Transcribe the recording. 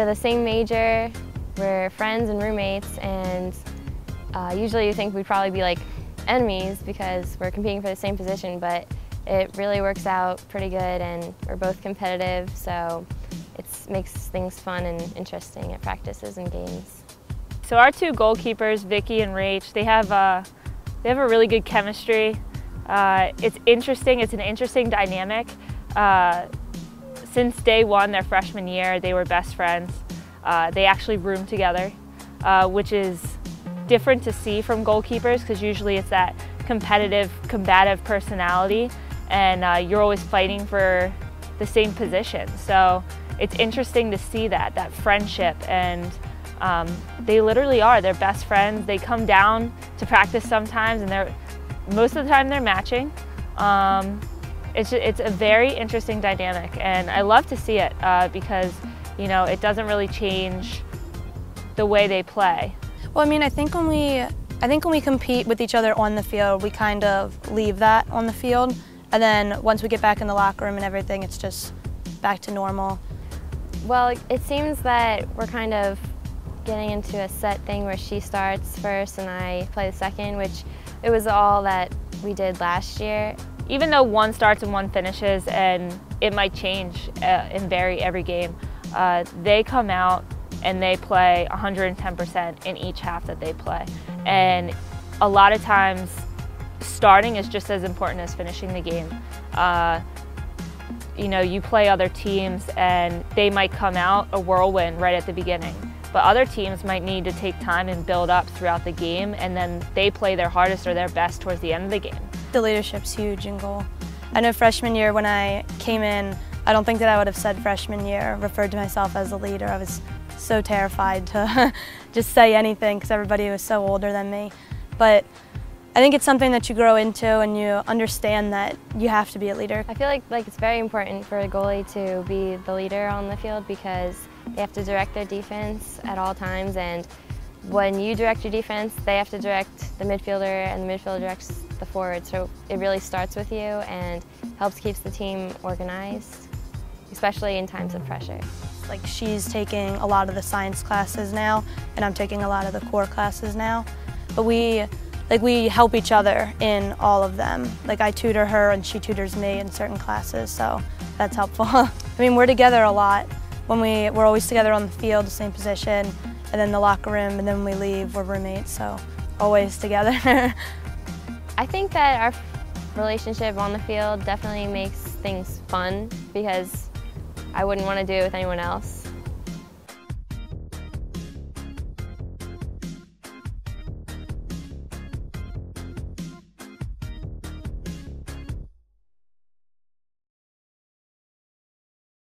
We're the same major, we're friends and roommates, and usually you think we'd probably be like enemies because we're competing for the same position, but it really works out pretty good and we're both competitive, so it makes things fun and interesting at practices and games. So our two goalkeepers, Vicky and Rach, they have a really good chemistry. It's interesting, it's an interesting dynamic. Since day one, their freshman year, they were best friends. They actually roomed together, which is different to see from goalkeepers because usually it's that competitive, combative personality and you're always fighting for the same position. So it's interesting to see that friendship, and they literally are. They're best friends. They come down to practice sometimes and most of the time they're matching. It's a very interesting dynamic and I love to see it because it doesn't really change the way they play. Well, I mean, I think when we compete with each other on the field, we kind of leave that on the field, and then once we get back in the locker room and everything, it's just back to normal. Well, it seems that we're kind of getting into a set thing where she starts first and I play the second, which it was all that we did last year. Even though one starts and one finishes, and it might change and vary every game, they come out and they play 110% in each half that they play. And a lot of times, starting is just as important as finishing the game. You play other teams and they might come out a whirlwind right at the beginning. But other teams might need to take time and build up throughout the game, and then they play their hardest or their best towards the end of the game. The leadership's huge in goal. I know freshman year when I came in, I don't think that I would have said freshman year, referred to myself as a leader. I was so terrified to just say anything because everybody was so older than me. But I think it's something that you grow into and you understand that you have to be a leader. I feel like it's very important for a goalie to be the leader on the field because they have to direct their defense at all times, and when you direct your defense, they have to direct the midfielder and the midfielder directs the forward. So it really starts with you and helps keep the team organized, especially in times of pressure. Like, she's taking a lot of the science classes now and I'm taking a lot of the core classes now. But we help each other in all of them. Like, I tutor her and she tutors me in certain classes, so that's helpful. I mean, we're together a lot. We're always together on the field, the same position, and then the locker room, and then when we leave, we're roommates, so always together. I think that our relationship on the field definitely makes things fun because I wouldn't want to do it with anyone else.